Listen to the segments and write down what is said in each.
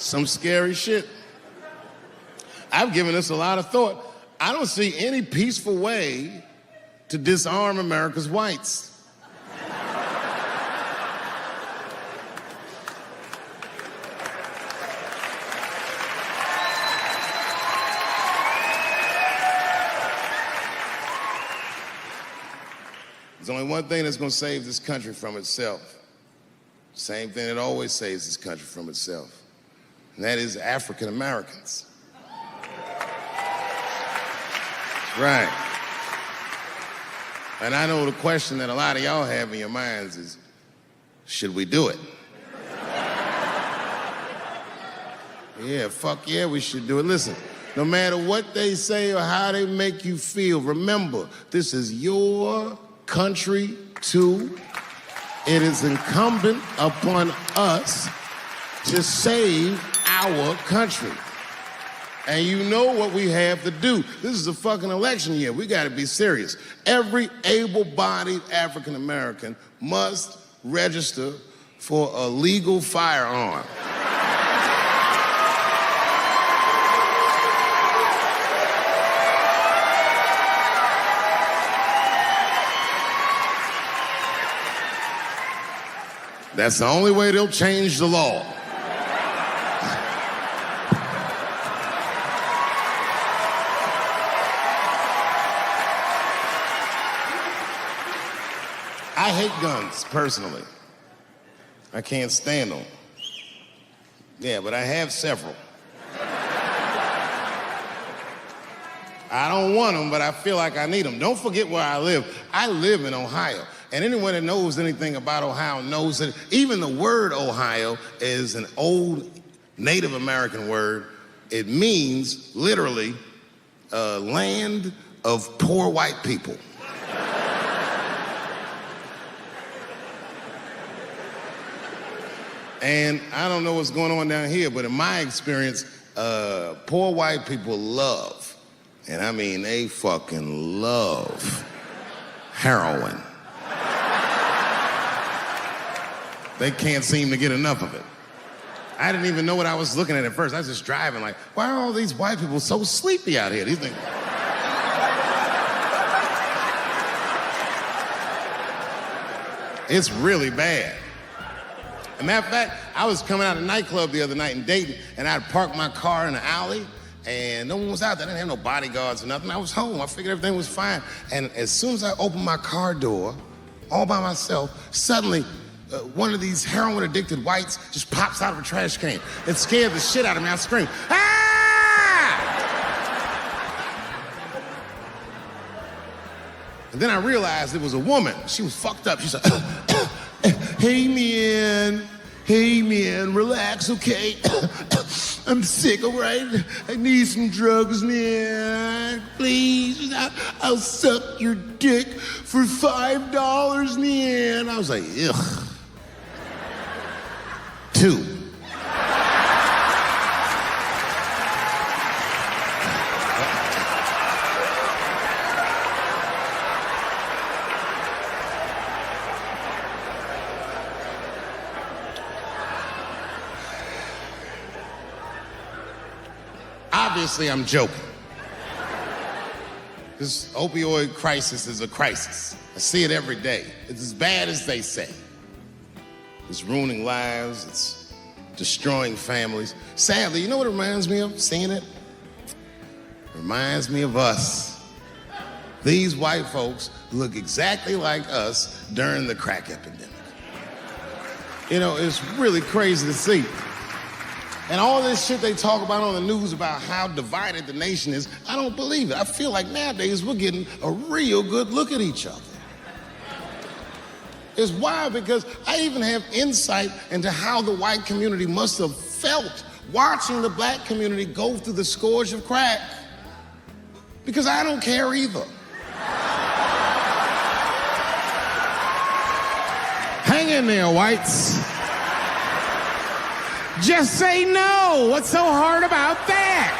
Some scary shit. I've given this a lot of thought. I don't see any peaceful way to disarm America's whites. There's only one thing that's going to save this country from itself. Same thing that always saves this country from itself. And that is African Americans. Right. And I know the question that a lot of y'all have in your minds is, should we do it? Yeah, fuck yeah, we should do it. Listen, no matter what they say or how they make you feel, remember, this is your country too. It is incumbent upon us to save our country. And you know what we have to do. This is a fucking election year. We got to be serious. Every able-bodied African American must register for a legal firearm. That's the only way they'll change the law. I hate guns, personally. I can't stand them. Yeah, but I have several. I don't want them, but I feel like I need them. Don't forget where I live. I live in Ohio. And anyone that knows anything about Ohio knows that even the word Ohio is an old Native American word. It means, literally, land of poor white people. And I don't know what's going on down here, but in my experience, poor white people love, and I mean they fucking love, heroin. They can't seem to get enough of it. I didn't even know what I was looking at first. I was just driving like, why are all these white people so sleepy out here? These things. It's really bad. As a matter of fact, I was coming out of a nightclub the other night in Dayton, and I'd parked my car in the alley, and no one was out there. I didn't have no bodyguards or nothing. I was home. I figured everything was fine. And as soon as I opened my car door, all by myself, suddenly, one of these heroin-addicted whites just pops out of a trash can. It scared the shit out of me. I screamed, ah! And then I realized it was a woman. She was fucked up. She said, hey, man, relax, okay? I'm sick, all right? I need some drugs, man. Please, I'll suck your dick for $5, man. I was like, ugh. 2. Obviously, I'm joking. This opioid crisis is a crisis. I see it every day. It's as bad as they say. It's ruining lives, it's destroying families. Sadly, you know what it reminds me of, seeing it? It reminds me of us. These white folks look exactly like us during the crack epidemic. You know, it's really crazy to see. And all this shit they talk about on the news about how divided the nation is, I don't believe it. I feel like nowadays we're getting a real good look at each other. It's wild because I even have insight into how the white community must have felt watching the black community go through the scourge of crack. Because I don't care either. Hang in there, whites. Just say no. What's so hard about that?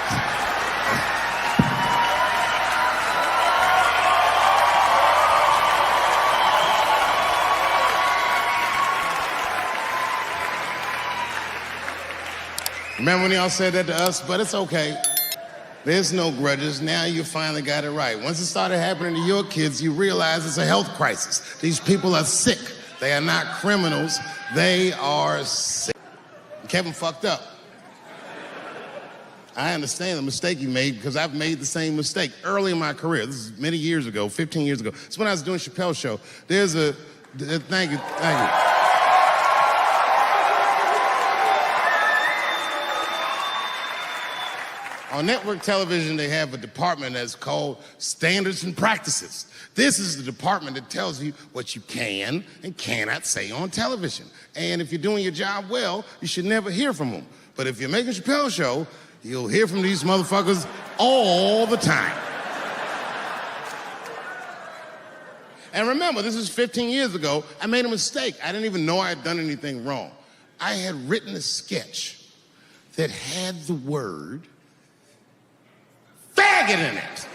Remember when y'all said that to us? But it's okay. There's no grudges. Now you finally got it right. Once it started happening to your kids, you realize it's a health crisis. These people are sick. They are not criminals. They are sick. Kevin fucked up. I understand the mistake you made because I've made the same mistake early in my career. This is many years ago, 15 years ago. It's when I was doing Chappelle show. There's a, thank you. On network television, they have a department that's called Standards and Practices. This is the department that tells you what you can and cannot say on television. And if you're doing your job well, you should never hear from them. But if you're making a Chappelle show, you'll hear from these motherfuckers all the time. And remember, this is 15 years ago. I made a mistake. I didn't even know I had done anything wrong. I had written a sketch that had the word faggot in it.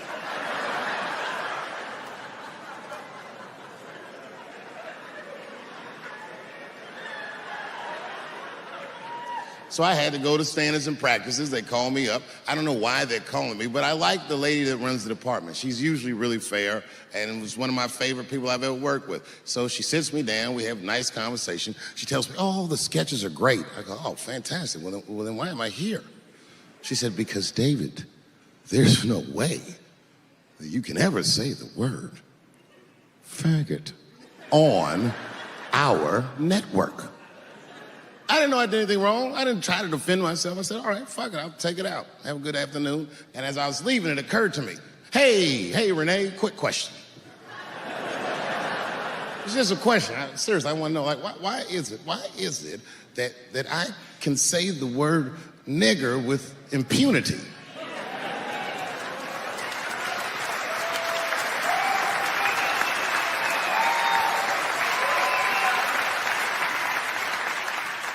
So I had to go to Standards and Practices. They called me up. I don't know why they're calling me, but I like the lady that runs the department. She's usually really fair, and it was one of my favorite people I've ever worked with. So she sits me down. We have a nice conversation. She tells me, oh, the sketches are great. I go, oh, fantastic. Well, then why am I here? She said, because, David, there's no way that you can ever say the word faggot on our network. I didn't know I did anything wrong. I didn't try to defend myself. I said, all right, fuck it, I'll take it out. Have a good afternoon. And as I was leaving, it occurred to me, hey, Renee, quick question. It's just a question. Seriously, I want to know, like, why is it that I can say the word nigger with impunity?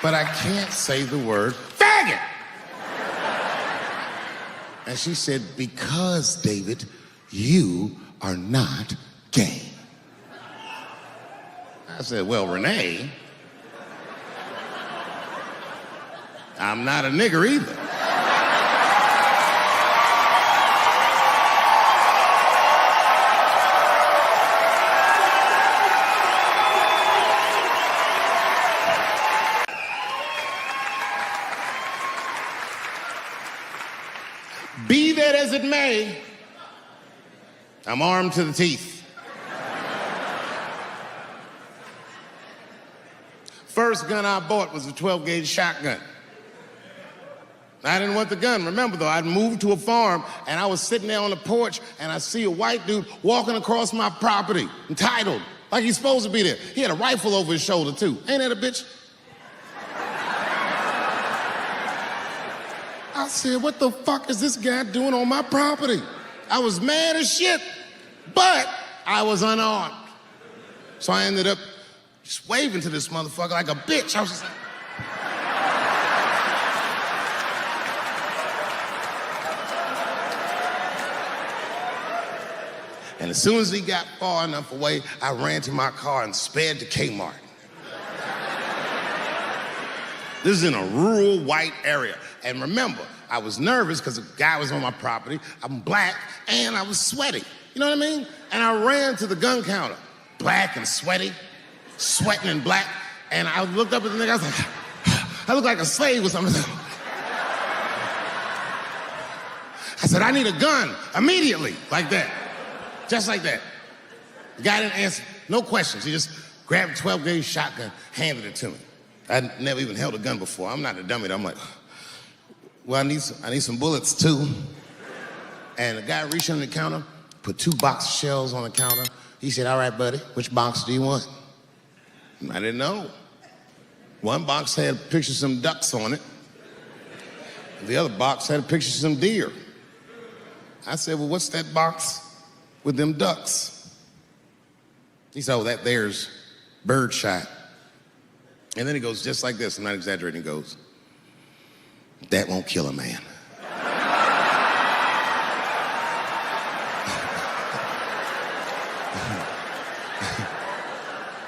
But I can't say the word faggot. And she said, because, David, you are not gay. I said, well, Renee, I'm not a nigger either. Be that as it may, I'm armed to the teeth. First gun I bought was a 12-gauge shotgun. I didn't want the gun. Remember, though, I'd moved to a farm, and I was sitting there on the porch, and I see a white dude walking across my property, entitled, like he's supposed to be there. He had a rifle over his shoulder, too. Ain't that a bitch? I said, what the fuck is this guy doing on my property? I was mad as shit, but I was unarmed. So I ended up just waving to this motherfucker like a bitch. I was just like... And as soon as he got far enough away, I ran to my car and sped to Kmart. This is in a rural white area. And remember, I was nervous because the guy was on my property. I'm black and I was sweaty. You know what I mean? And I ran to the gun counter, black and sweaty, sweating and black. And I looked up at the nigga, I was like, I look like a slave or something. I said, I need a gun immediately, like that. Just like that. The guy didn't answer, no questions. He just grabbed a 12-gauge shotgun, handed it to me. I'd never even held a gun before. I'm not a dummy. I'm like, well, I need some bullets too. And the guy reached under the counter, put 2 box shells on the counter. He said, all right, buddy, which box do you want? And I didn't know. One box had a picture of some ducks on it. The other box had a picture of some deer. I said, well, what's that box with them ducks? He said, oh, that there's birdshot. And then he goes just like this, I'm not exaggerating, he goes, that won't kill a man.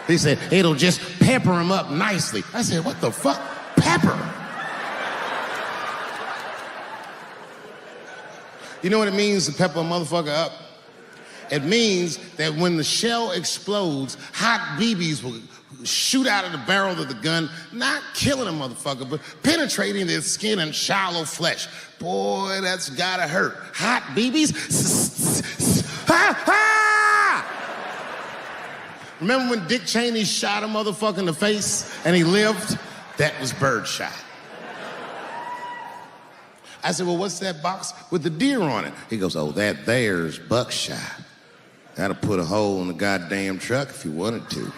He said, it'll just pepper him up nicely. I said, what the fuck? Pepper? You know what it means to pepper a motherfucker up? It means that when the shell explodes, hot BBs will shoot out of the barrel of the gun, not killing a motherfucker, but penetrating their skin and shallow flesh. Boy, that's gotta hurt. Hot BBs? Ha ha! Remember when Dick Cheney shot a motherfucker in the face and he lived? That was birdshot. I said, well, what's that box with the deer on it? He goes, oh, that there's buckshot. That'll put a hole in the goddamn truck if you wanted to.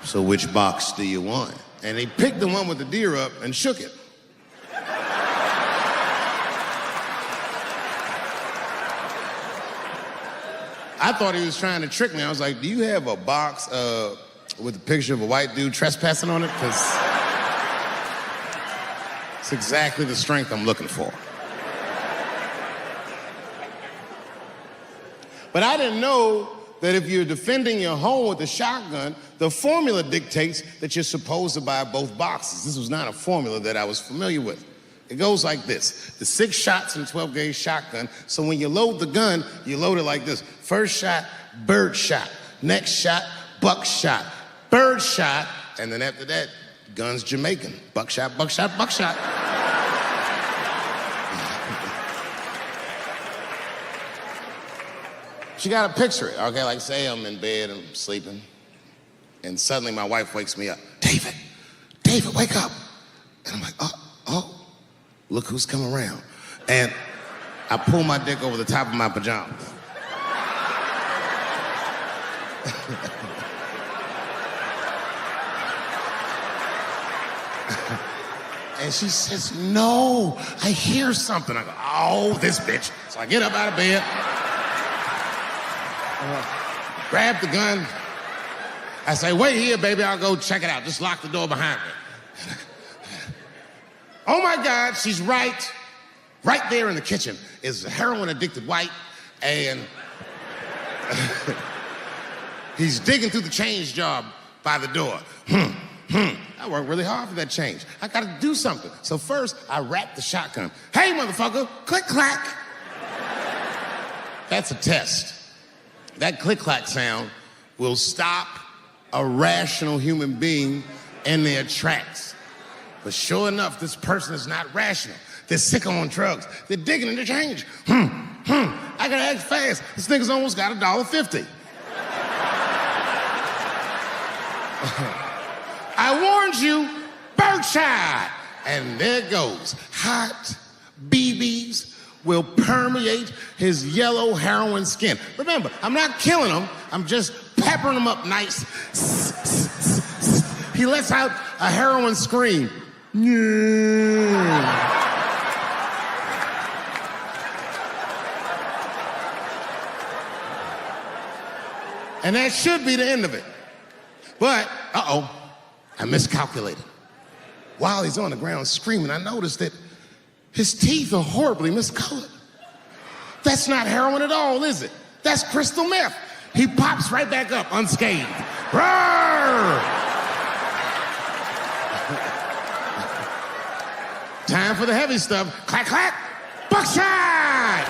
So which box do you want? And he picked the one with the deer up and shook it. I thought he was trying to trick me. I was like, do you have a box with a picture of a white dude trespassing on it? Because it's exactly the strength I'm looking for. But I didn't know that if you're defending your home with a shotgun, the formula dictates that you're supposed to buy both boxes. This was not a formula that I was familiar with. It goes like this. The 6 shots in a 12-gauge shotgun, so when you load the gun, you load it like this. First shot, bird shot. Next shot, buck shot. Bird shot, and then after that, gun's Jamaican. Buckshot, buckshot, buckshot. You gotta picture it, okay? Like say I'm in bed, I'm sleeping, and suddenly my wife wakes me up. David, wake up. And I'm like, oh, look who's come around. And I pull my dick over the top of my pajamas. And she says, no, I hear something. I go, oh, this bitch. So I get up out of bed, grab the gun. I say, wait here, baby, I'll go check it out. Just lock the door behind me. Oh my God, she's right there in the kitchen is a heroin-addicted white, and he's digging through the change jar by the door. I worked really hard for that change. I gotta do something. So first, I wrap the shotgun. Hey, motherfucker, click, clack. That's a test. That click-clack sound will stop a rational human being in their tracks. But sure enough, this person is not rational. They're sick on drugs. They're digging in the change. I gotta act fast. This nigga's almost got $1.50. I warned you, birdshot. And there it goes. Hot BBs will permeate his yellow heroin skin. Remember, I'm not killing him. I'm just peppering him up nice. He lets out a heroin scream. And that should be the end of it. But, I miscalculated. While he's on the ground screaming, I noticed that his teeth are horribly miscolored. That's not heroin at all, is it? That's crystal meth. He pops right back up unscathed. Roar! Time for the heavy stuff. Clack, clack, buckshot!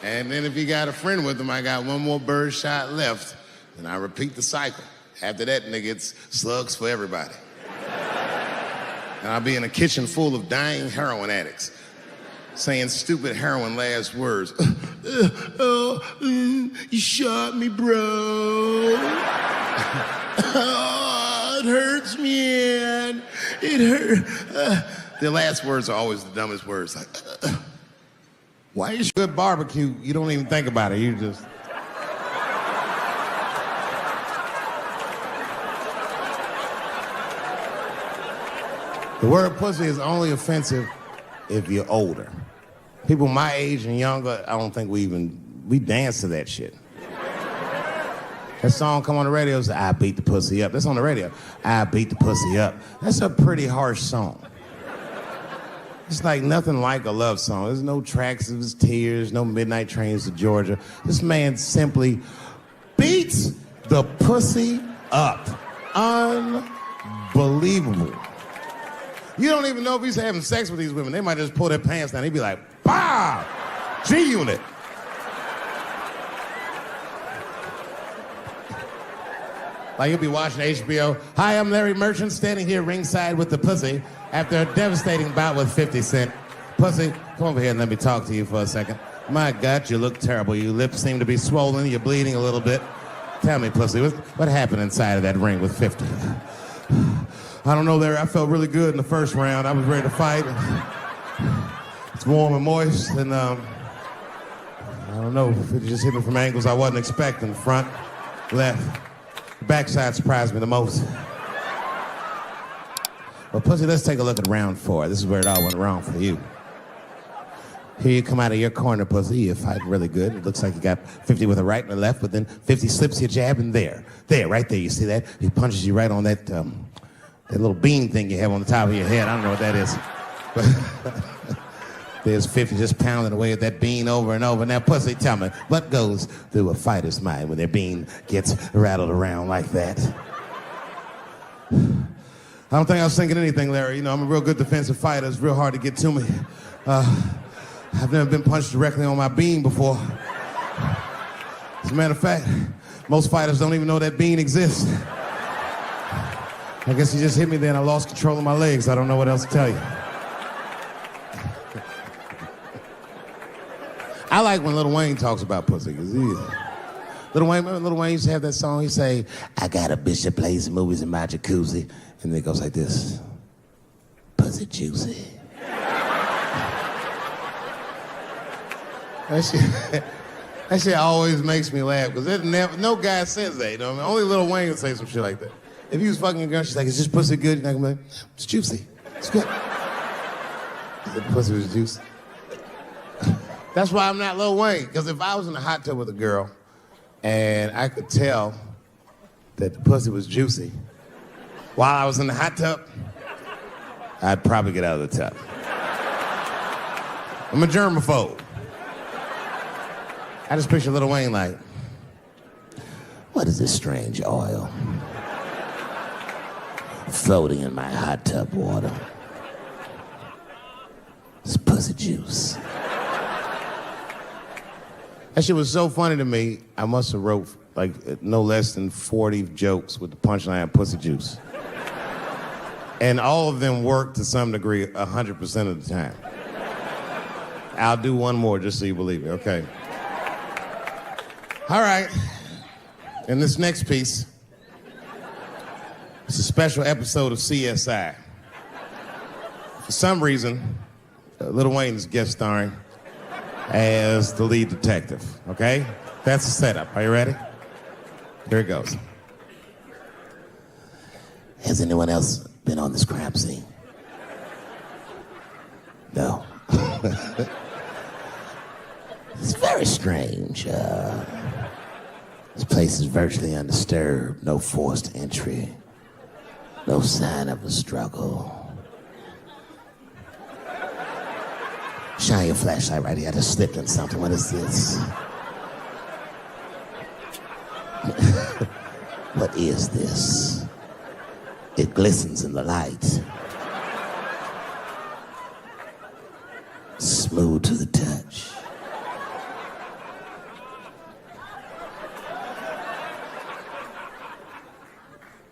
And then if he got a friend with him, I got one more bird shot left, and I repeat the cycle. After that, nigga, it's slugs for everybody. And I'll be in a kitchen full of dying heroin addicts, saying stupid heroin last words. You shot me, bro. It hurts, man. It hurt. The last words are always the dumbest words. Like, why is good barbecue? You don't even think about it. You just. The word pussy is only offensive if you're older. People my age and younger, I don't think we dance to that shit. That song come on the radio, say, I beat the pussy up. That's on the radio. I beat the pussy up. That's a pretty harsh song. It's like nothing like a love song. There's no tracks of his tears, no midnight trains to Georgia. This man simply beats the pussy up. Unbelievable. You don't even know if he's having sex with these women. They might just pull their pants down. He'd be like, "Bah! G-Unit." Like you'll be watching HBO. "Hi, I'm Larry Merchant, standing here ringside with the pussy after a devastating bout with 50 Cent. Pussy, come over here and let me talk to you for a second. My God, you look terrible. Your lips seem to be swollen. You're bleeding a little bit. Tell me, pussy, what happened inside of that ring with 50? I don't know, Larry. I felt really good in the first round. I was ready to fight. It's warm and moist, and I don't know. It just hit me from angles I wasn't expecting. Front, left. Backside surprised me the most. Well, pussy, let's take a look at round 4. This is where it all went wrong for you. Here you come out of your corner, pussy. You're fighting really good. It looks like you got 50 with a right and a left, but then 50 slips your jab, and there, right there, you see that? He punches you right on that little bean thing you have on the top of your head. I don't know what that is. But there's 50 just pounding away at that bean over and over. Now, pussy, tell me, what goes through a fighter's mind when their bean gets rattled around like that? I don't think I was thinking anything, Larry. You know, I'm a real good defensive fighter. It's real hard to get to me. I've never been punched directly on my bean before. As a matter of fact, most fighters don't even know that bean exists. I guess he just hit me there and I lost control of my legs. I don't know what else to tell you. I like when Lil Wayne talks about pussy, because Lil Wayne used to have that song. He say, "I got a bitch that plays movies in my jacuzzi." And then it goes like this. Pussy juicy. That shit always makes me laugh, because no guy says that, you know what I mean? Only Lil Wayne would say some shit like that. If he was fucking a girl, she's like, "Is this pussy good?" You're not gonna be like, "It's juicy. It's good." The pussy was juicy. That's why I'm not Lil Wayne, because if I was in a hot tub with a girl and I could tell that the pussy was juicy while I was in the hot tub, I'd probably get out of the tub. I'm a germaphobe. I just picture Lil Wayne like, "What is this strange oil floating in my hot tub water? It's pussy juice." That shit was so funny to me, I must have wrote like no less than 40 jokes with the punchline pussy juice. And all of them worked to some degree 100% of the time. I'll do one more just so you believe me, okay? All right, and this next piece, it's a special episode of CSI. For some reason, Lil Wayne is guest starring as the lead detective, okay? That's the setup. Are you ready? Here it goes. Has anyone else been on this crime scene? No. It's very strange. This place is virtually undisturbed. No forced entry. No sign of a struggle. Shine your flashlight right here. I just slipped in something. What is this? What is this? It glistens in the light. Smooth to the touch.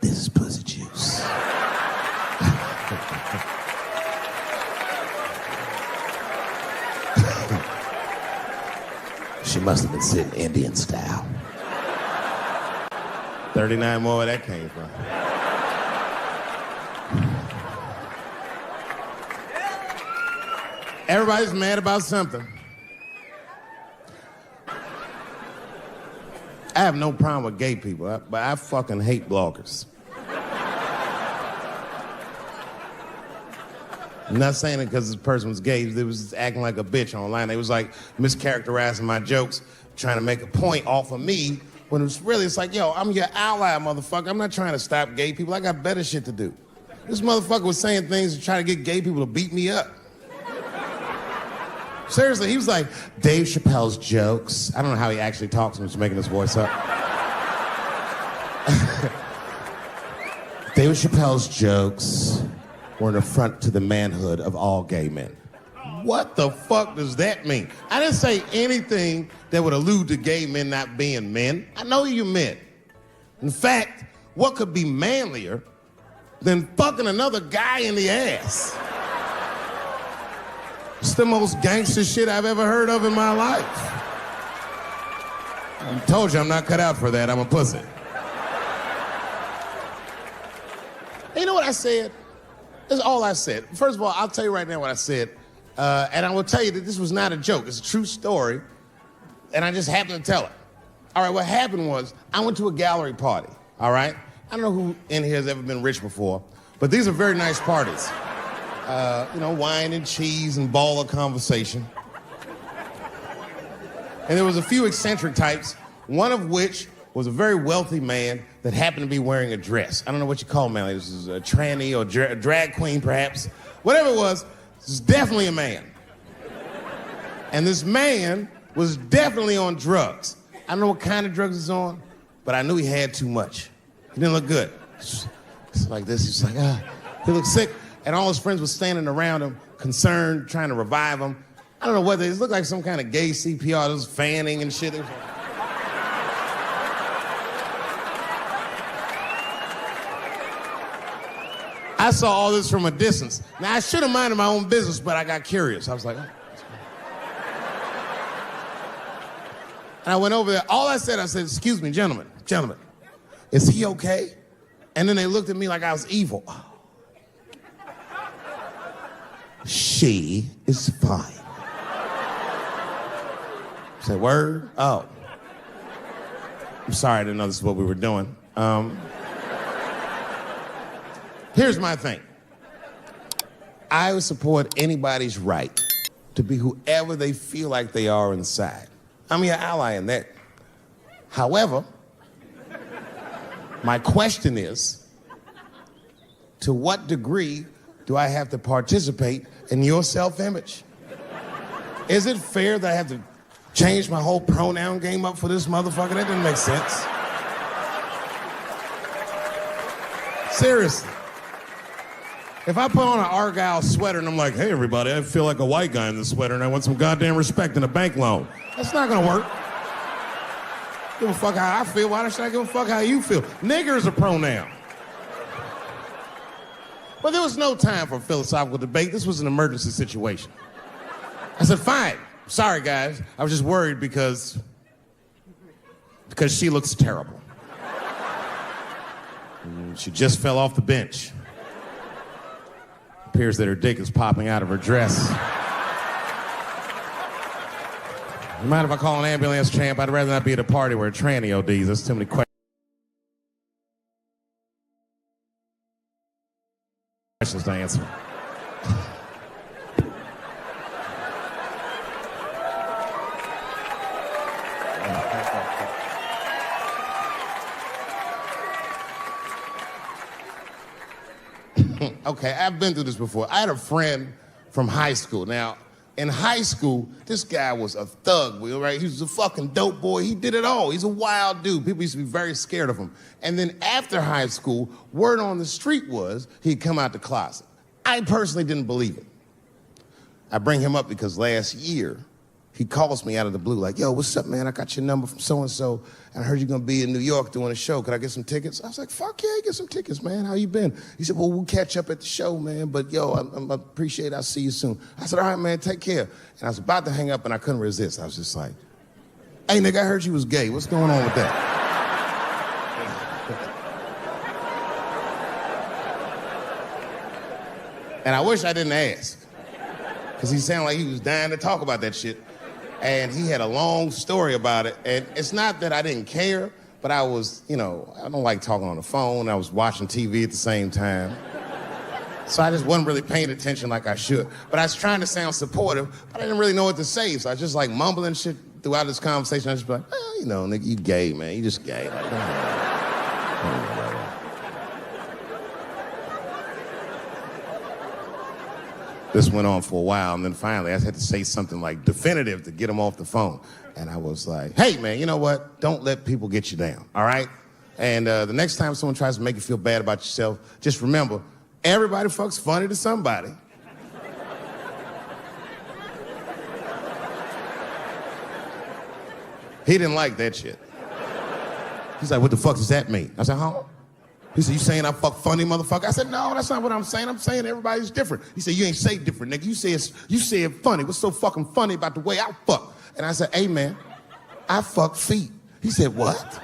This is pussy juice. She must have been sitting Indian style. 39 more where that came from. Everybody's mad about something. I have no problem with gay people, but I fucking hate bloggers. I'm not saying it because this person was gay. They was just acting like a bitch online. They was like mischaracterizing my jokes, trying to make a point off of me, when it's like, yo, I'm your ally, motherfucker. I'm not trying to stop gay people. I got better shit to do. This motherfucker was saying things to try to get gay people to beat me up. Seriously, he was like, Dave Chappelle's jokes. I don't know how he actually talks when he's making his voice up. Dave Chappelle's jokes were an affront to the manhood of all gay men. What the fuck does that mean? I didn't say anything that would allude to gay men not being men. I know you meant. In fact, what could be manlier than fucking another guy in the ass? It's the most gangster shit I've ever heard of in my life. I told you I'm not cut out for that. I'm a pussy. And you know what I said? That's all I said. First of all, I'll tell you right now what I said. And I will tell you that this was not a joke. It's a true story. And I just happened to tell it. All right, what happened was I went to a gallery party, all right? I don't know who in here has ever been rich before, but these are very nice parties. Wine and cheese and ball of conversation. And there was a few eccentric types, one of which was a very wealthy man that happened to be wearing a dress. I don't know what you call him, man. This is a tranny or a drag queen, perhaps. Whatever it was, this is definitely a man. And this man was definitely on drugs. I don't know what kind of drugs he's on, but I knew he had too much. He didn't look good. It's like this. He's like, he looked sick. And all his friends were standing around him, concerned, trying to revive him. I don't know whether it looked like some kind of gay CPR. There was fanning and shit. I saw all this from a distance. Now, I should have minded my own business, but I got curious. I was like, oh. And I went over there. All I said, excuse me, gentlemen, is he okay? And then they looked at me like I was evil. She is fine. I said, word? Oh. I'm sorry, I didn't know this is what we were doing. Here's my thing. I would support anybody's right to be whoever they feel like they are inside. I'm your ally in that. However, my question is, to what degree do I have to participate in your self-image? Is it fair that I have to change my whole pronoun game up for this motherfucker? That doesn't make sense. Seriously. If I put on an Argyle sweater and I'm like, hey, everybody, I feel like a white guy in this sweater and I want some goddamn respect and a bank loan. That's not gonna work. Give a fuck how I feel. Why should I give a fuck how you feel? Nigger is a pronoun. But there was no time for philosophical debate. This was an emergency situation. I said, fine. Sorry, guys. I was just worried because she looks terrible. She just fell off the bench. Appears that her dick is popping out of her dress. You mind if I call an ambulance, champ? I'd rather not be at a party where a tranny ODs. There's too many questions to answer. Okay, I've been through this before. I had a friend from high school. Now, in high school, this guy was a thug, right? He was a fucking dope boy. He did it all. He's a wild dude. People used to be very scared of him. And then after high school, word on the street was he'd come out the closet. I personally didn't believe it. I bring him up because last year, he calls me out of the blue like, yo, what's up, man? I got your number from so-and-so, and I heard you're gonna be in New York doing a show. Could I get some tickets? I was like, fuck yeah, get some tickets, man. How you been? He said, well, we'll catch up at the show, man, but yo, I appreciate it. I'll see you soon. I said, all right, man, take care. And I was about to hang up, and I couldn't resist. I was just like, hey, nigga, I heard you was gay. What's going on with that? And I wish I didn't ask, because he sounded like he was dying to talk about that shit. And he had a long story about it. And it's not that I didn't care, but I was, I don't like talking on the phone. I was watching TV at the same time. So I just wasn't really paying attention like I should. But I was trying to sound supportive, but I didn't really know what to say. So I was just like mumbling shit throughout this conversation. I was just like, well, nigga, you gay, man. You just gay. Like, This went on for a while, and then finally I had to say something like definitive to get him off the phone. And I was like, hey, man, you know what? Don't let people get you down, all right? And the next time someone tries to make you feel bad about yourself, just remember, Everybody fucks funny to somebody. He didn't like that shit. He's like, what the fuck does that mean? I said, huh? He said, you saying I fuck funny, motherfucker? I said, no, that's not what I'm saying. I'm saying everybody's different. He said, you ain't say different, nigga. You said funny. What's so fucking funny about the way I fuck? And I said, hey, man, I fuck feet. He said, what?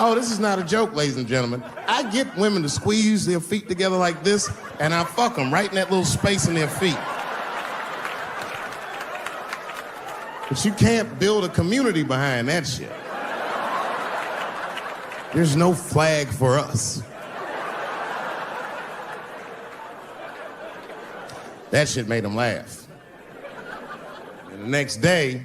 Oh, this is not a joke, ladies and gentlemen. I get women to squeeze their feet together like this, and I fuck them right in that little space in their feet. But you can't build a community behind that shit. There's no flag for us. That shit made him laugh. And the next day,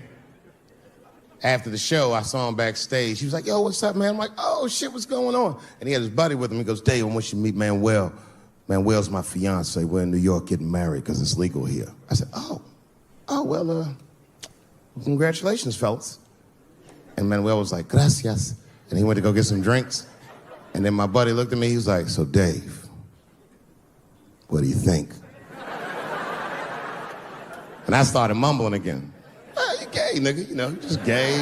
after the show, I saw him backstage. He was like, yo, what's up, man? I'm like, oh, shit, what's going on? And he had his buddy with him. He goes, Dave, I want you to meet Manuel. Manuel's my fiance. We're in New York getting married because it's legal here. I said, well, congratulations, fellas. And Manuel was like, gracias. And he went to go get some drinks. And then my buddy looked at me, he was like, so Dave, what do you think? And I started mumbling again. You gay, nigga, you know, you just gay.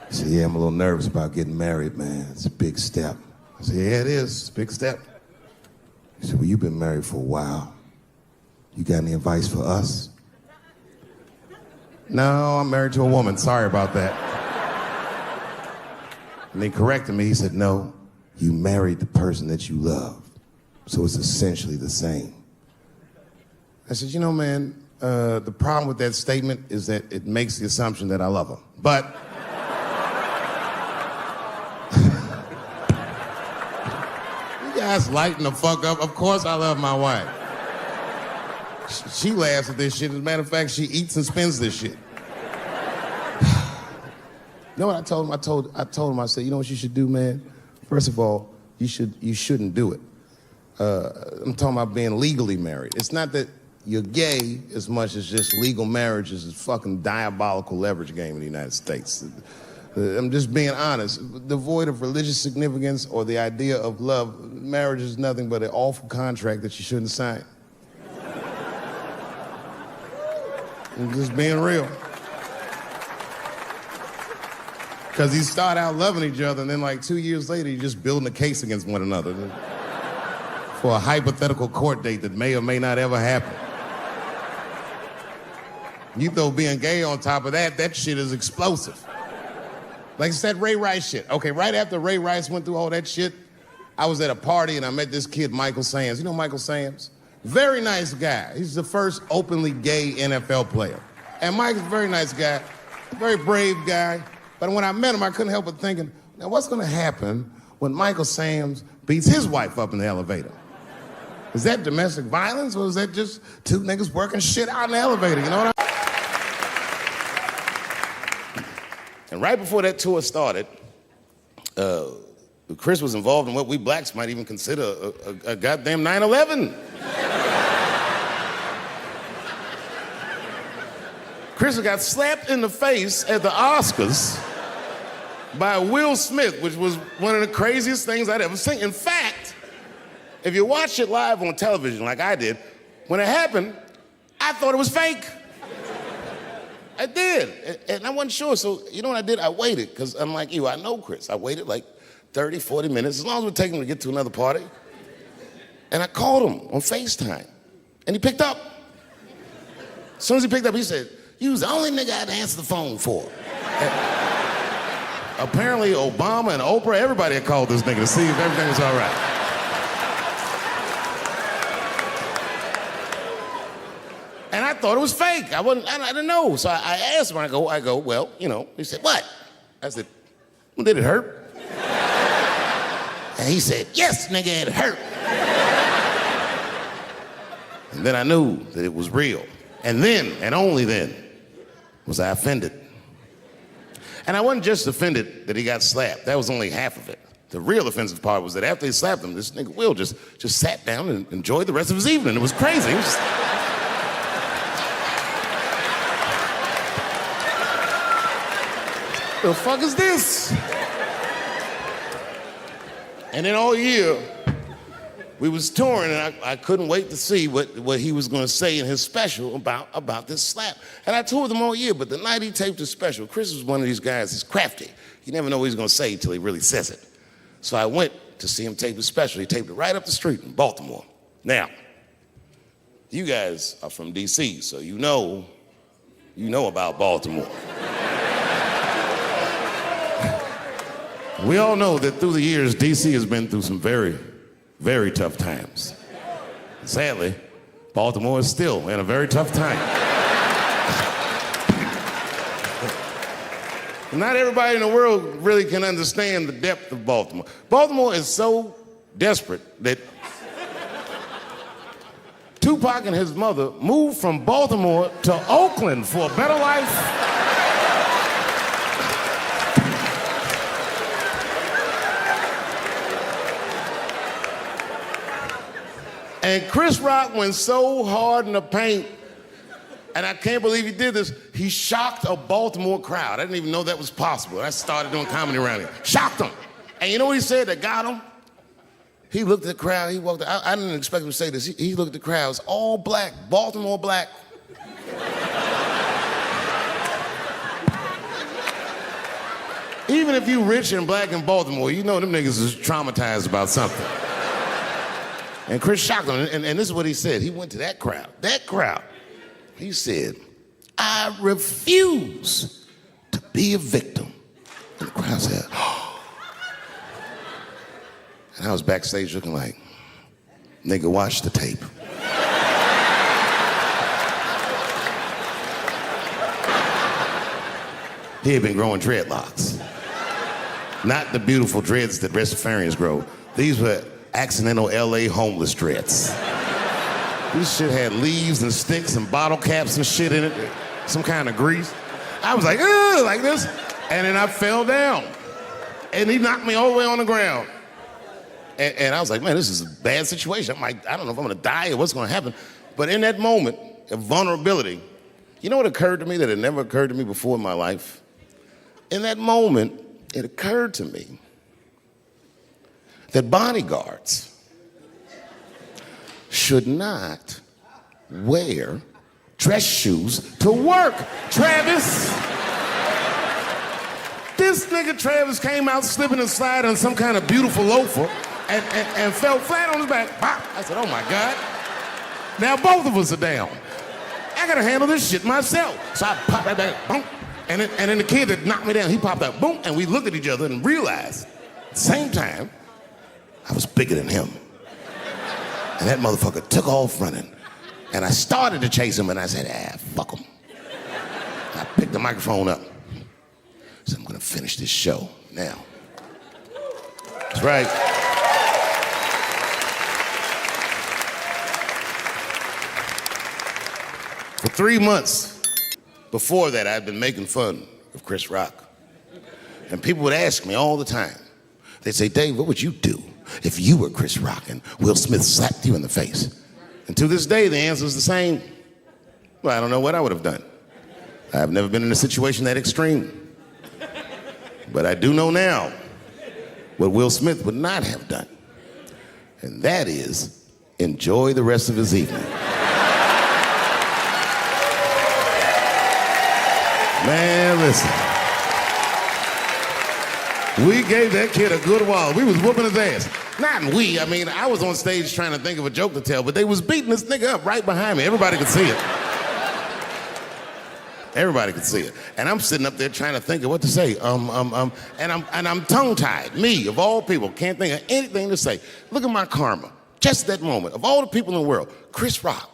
He said, yeah, I'm a little nervous about getting married, man. It's a big step. I said, yeah, it is. It's a big step. He said, well, you've been married for a while. You got any advice for us? No, I'm married to a woman. Sorry about that. And he corrected me. He said, no, you married the person that you love. So it's essentially the same. I said, you know, man, the problem with that statement is that it makes the assumption that I love her. But you guys lighten the fuck up. Of course I love my wife. She laughs at this shit. As a matter of fact, she eats and spends this shit. You know what I told him? I told him, I said, you know what you should do, man? First of all, you shouldn't do it. I'm talking about being legally married. It's not that you're gay as much as just legal marriage is a fucking diabolical leverage game in the United States. I'm just being honest. Devoid of religious significance or the idea of love, marriage is nothing but an awful contract that you shouldn't sign. I'm just being real. Because you start out loving each other, and then like 2 years later, you're just building a case against one another for a hypothetical court date that may or may not ever happen. You throw being gay on top of that, that shit is explosive. Like I said, Ray Rice shit. Okay, right after Ray Rice went through all that shit, I was at a party and I met this kid, Michael Sams. You know Michael Sams? Very nice guy. He's the first openly gay NFL player. And Mike's a very nice guy, a very brave guy. But when I met him, I couldn't help but thinking, now what's gonna happen when Michael Sams beats his wife up in the elevator? Is that domestic violence or is that just two niggas working shit out in the elevator, you know what I mean? And right before that tour started, Chris was involved in what we blacks might even consider a goddamn 9/11. Chris got slapped in the face at the Oscars by Will Smith, which was one of the craziest things I'd ever seen. In fact, if you watch it live on television like I did, when it happened, I thought it was fake. I did, and I wasn't sure, so you know what I did? I waited, because unlike you, I know Chris. I waited like 30, 40 minutes, as long as it would take him to get to another party. And I called him on FaceTime, and he picked up. As soon as he picked up, he said, you was the only nigga I had to answer the phone for. Apparently, Obama and Oprah, everybody had called this nigga to see if everything was all right. And I thought it was fake. I didn't know. So I asked him, I go, well, you know. He said, what? I said, well, did it hurt? And he said, yes, nigga, it hurt. And then I knew that it was real. And then, and only then, was I offended. And I wasn't just offended that he got slapped. That was only half of it. The real offensive part was that after he slapped him, this nigga Will just sat down and enjoyed the rest of his evening. It was crazy. It was just... The fuck is this? And then all year, we was touring, and I couldn't wait to see what he was gonna say in his special about this slap. And I toured him all year, but the night he taped his special, Chris was one of these guys, he's crafty. You never know what he's gonna say until he really says it. So I went to see him tape his special. He taped it right up the street in Baltimore. Now, you guys are from DC, so you know about Baltimore. We all know that through the years, DC has been through some very, very tough times. Sadly, Baltimore is still in a very tough time. Not everybody in the world really can understand the depth of Baltimore. Baltimore is so desperate that Tupac and his mother moved from Baltimore to Oakland for a better life. And Chris Rock went so hard in the paint, and I can't believe he did this, he shocked a Baltimore crowd. I didn't even know that was possible. I started doing comedy around here. Shocked them. And you know what he said that got him? He looked at the crowd, he walked out. I didn't expect him to say this. He looked at the crowd, it was all black, Baltimore black. Even if you rich and black in Baltimore, you know them niggas is traumatized about something. And Chris shocked him, and this is what he said. He went to that crowd. He said, "I refuse to be a victim." And the crowd said, "Oh." And I was backstage looking like, nigga, watch the tape. He had been growing dreadlocks. Not the beautiful dreads that Rastafarians grow. These were accidental LA homeless dreads. This shit had leaves and sticks and bottle caps and shit in it, some kind of grease. I was like, ugh, like this. And then I fell down. And he knocked me all the way on the ground. And I was like, man, this is a bad situation. I'm like, I don't know if I'm gonna die or what's gonna happen. But in that moment of vulnerability, you know what occurred to me that had never occurred to me before in my life? In that moment, it occurred to me that bodyguards should not wear dress shoes to work. Travis. This nigga Travis came out slipping and sliding on some kind of beautiful loafer and fell flat on his back. Pop. I said, oh my God. Now both of us are down. I gotta handle this shit myself. So I popped right back, boom. And then the kid that knocked me down, he popped out, boom, and we looked at each other and realized at the same time, I was bigger than him. And that motherfucker took off running. And I started to chase him, and I said, fuck him. And I picked the microphone up. I said, I'm gonna finish this show now. That's right. For 3 months before that, I'd been making fun of Chris Rock. And people would ask me all the time. They'd say, Dave, what would you do if you were Chris Rock and Will Smith slapped you in the face? And to this day, the answer is the same. Well, I don't know what I would have done. I've never been in a situation that extreme. But I do know now what Will Smith would not have done. And that is enjoy the rest of his evening. Man, listen. We gave that kid a good while. We was whooping his ass. Not we, I mean, I was on stage trying to think of a joke to tell, but they was beating this nigga up right behind me. Everybody could see it. Everybody could see it. And I'm sitting up there trying to think of what to say. And I'm tongue-tied. Me, of all people, can't think of anything to say. Look at my karma. Just that moment. Of all the people in the world, Chris Rock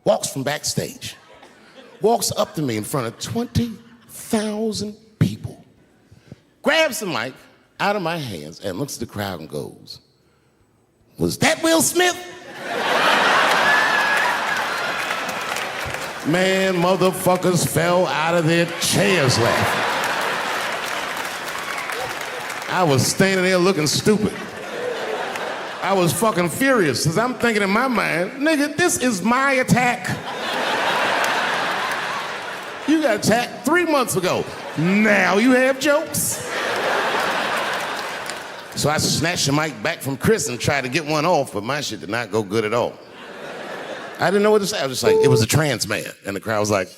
walks from backstage, walks up to me in front of 20,000 people, grabs the mic out of my hands and looks at the crowd and goes, was that Will Smith? Man, motherfuckers fell out of their chairs laughing. I was standing there looking stupid. I was fucking furious, because I'm thinking in my mind, nigga, this is my attack. You got attacked 3 months ago. Now you have jokes. So I snatched the mic back from Chris and tried to get one off, but my shit did not go good at all. I didn't know what to say. I was just like, it was a trans man. And the crowd was like,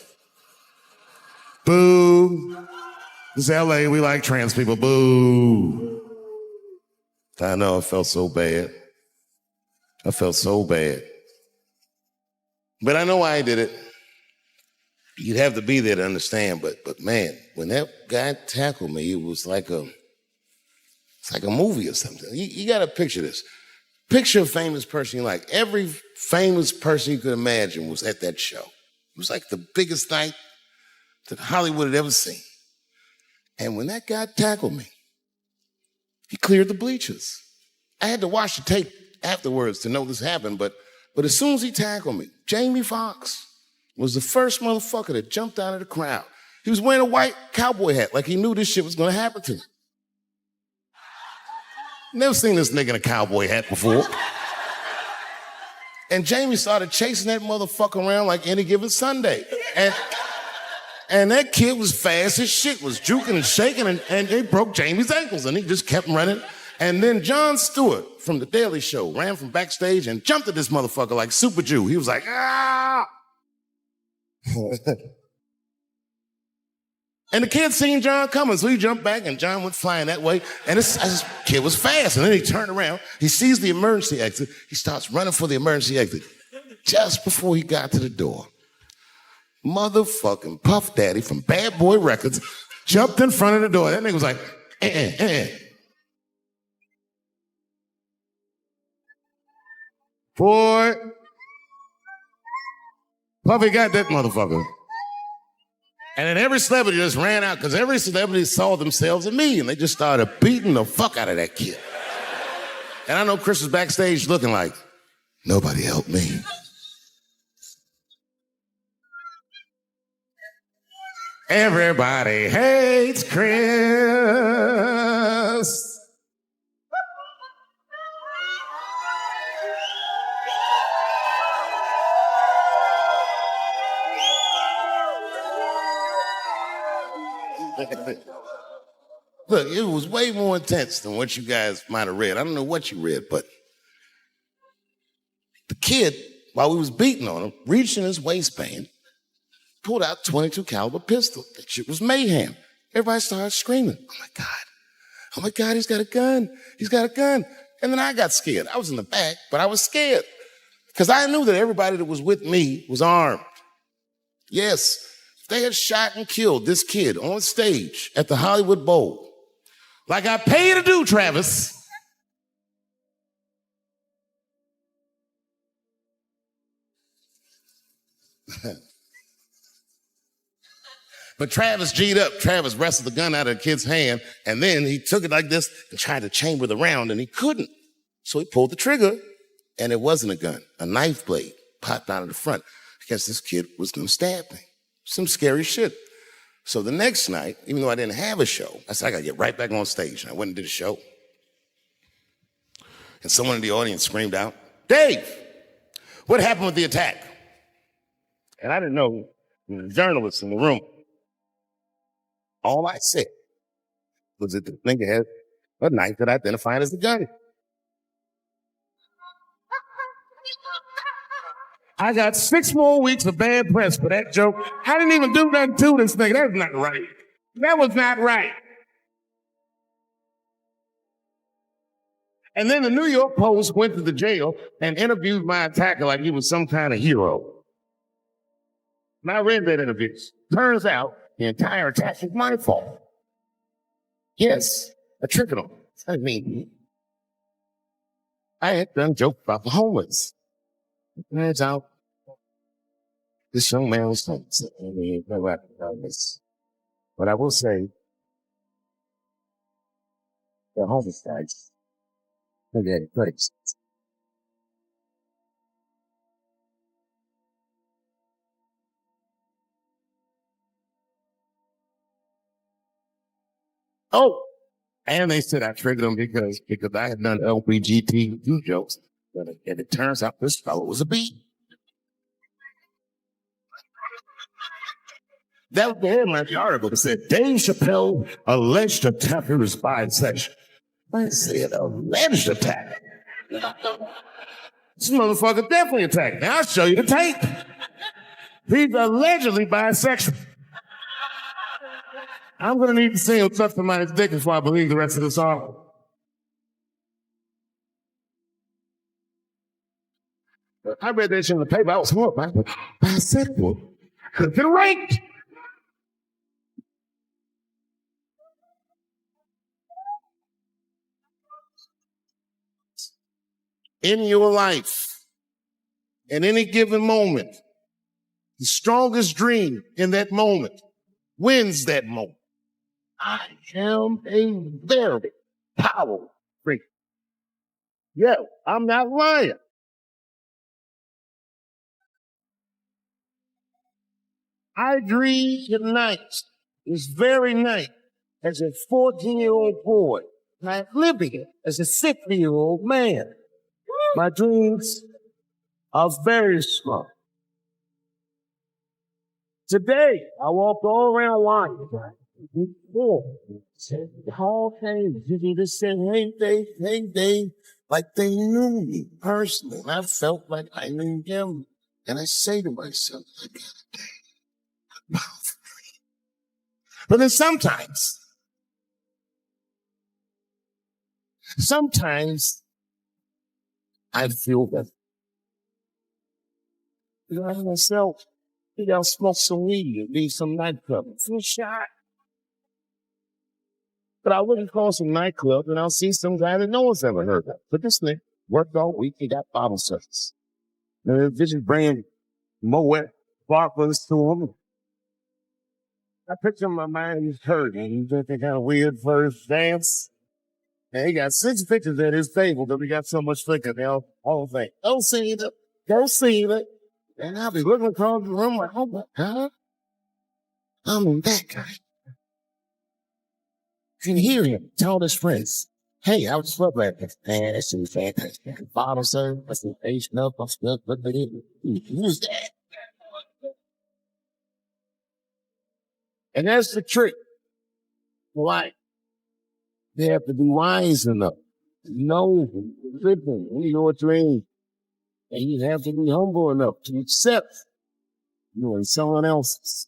boo. This is LA, we like trans people, boo. I know, I felt so bad. I felt so bad. But I know why I did it. You'd have to be there to understand, but man, when that guy tackled me, it was like it's like a movie or something. You gotta picture this. Picture a famous person you like. Every famous person you could imagine was at that show. It was like the biggest night that Hollywood had ever seen. And when that guy tackled me, he cleared the bleachers. I had to watch the tape afterwards to know this happened, but as soon as he tackled me, Jamie Foxx was the first motherfucker that jumped out of the crowd. He was wearing a white cowboy hat like he knew this shit was gonna happen to him. Never seen this nigga in a cowboy hat before. And Jamie started chasing that motherfucker around like any given Sunday. And that kid was fast as shit, was juking and shaking, and they broke Jamie's ankles, and he just kept running. And then Jon Stewart from The Daily Show ran from backstage and jumped at this motherfucker like Super Jew. He was like, ah! And the kid seen John coming, so he jumped back and John went flying that way. And this kid was fast. And then he turned around. He sees the emergency exit. He starts running for the emergency exit. Just before he got to the door, motherfucking Puff Daddy from Bad Boy Records jumped in front of the door. That nigga was like, Boy, Puffy got that motherfucker. And then every celebrity just ran out because every celebrity saw themselves in me and they just started beating the fuck out of that kid. And I know Chris was backstage looking like, nobody helped me. Everybody hates Chris. Look, it was way more intense than what you guys might have read. I don't know what you read, but the kid, while we was beating on him, reached in his waistband, pulled out 22 caliber pistol. That shit was mayhem. Everybody started screaming, oh my God, he's got a gun. He's got a gun. And then I got scared. I was in the back, but I was scared because I knew that everybody that was with me was armed. Yes, if they had shot and killed this kid on stage at the Hollywood Bowl, like I pay to do, Travis, but Travis G'd up. Travis wrestled the gun out of the kid's hand, and then he took it like this and tried to chamber the round, and he couldn't. So he pulled the trigger, and it wasn't a gun. A knife blade popped out of the front. I guess this kid was gonna stab me. Some scary shit. So the next night, even though I didn't have a show, I said, I gotta get right back on stage. And I went and did a show. And someone in the audience screamed out, Dave, what happened with the attack? And I didn't know the journalists in the room. All I said was that the nigga had a knife that identified as the gun. I got 6 more weeks of bad press for that joke. I didn't even do nothing to this nigga. That was not right. That was not right. And then the New York Post went to the jail and interviewed my attacker like he was some kind of hero. And I read that interview. Turns out the entire attack was my fault. Yes, a trick on. I mean, I had done jokes about the homeless. Turns out this young man was homeless. But I will say, the homeless guys, they're getting place. Oh, and they said I triggered them because I had done LBGTQ jokes. And it turns out this fellow was a bee. That was the headline of the article. It said, Dave Chappelle alleged attacker is bisexual. I said alleged attack. This motherfucker definitely attacked. Now I'll show you the tape. He's allegedly bisexual. I'm gonna need to see him suck somebody's dick before I believe the rest of the song. I read that shit in the paper. I was hooked. Bisexual. Could have been raped. In your life, in any given moment, the strongest dream in that moment wins that moment. I am a very powerful freak. Yeah, I'm not lying. I dreamed tonight, this very night, as a 14-year-old boy, and I'm living it as a 60-year-old man. My dreams are very strong. Today, I walked all around Washington. The whole thing, you just said, hey, Dave, like they knew me personally. And I felt like I knew them. And I say to myself, I got a day. But then sometimes I feel that. You know, I myself, you gotta smoke some weed and leave some nightclub. I feel shy. But I wouldn't call some nightclub and I'll see some guy that no one's ever heard of. But this nigga worked all week, he got bottle service. And this is bringing Moet Barclays to him. I picture in my mind he's hurting. He's doing that kind of weird first dance. And he got 6 pictures at his table because we got so much liquor. They all think, don't see it, don't see it. And I'll be looking across the room like, oh my God, I'm that guy. You can hear him tell his friends, hey, I was just love that. Man, that shit was fantastic. Bottle service, I said, Asian up, I'm stuck, look at it. Who's that? And that's the trick. Why? They have to be wise enough. Know, living, your dream. And you have to be humble enough to accept you and someone else's.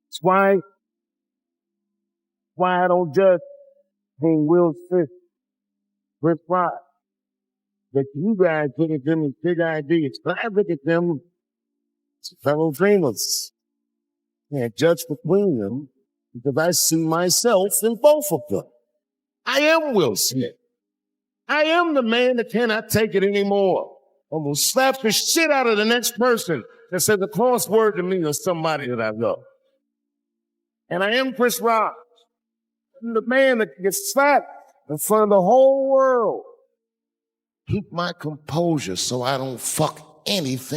It's why I don't judge King Will Smith, Chris Rock. But you guys look at them as big ideas. But I look at them as fellow dreamers. Can't judge between them because I see myself in both of them. I am Will Smith. I am the man that cannot take it anymore. I will slap the shit out of the next person that says a cross word to me or somebody that I love. And I am Chris Rock. I'm the man that gets slapped in front of the whole world. Keep my composure so I don't fuck anything.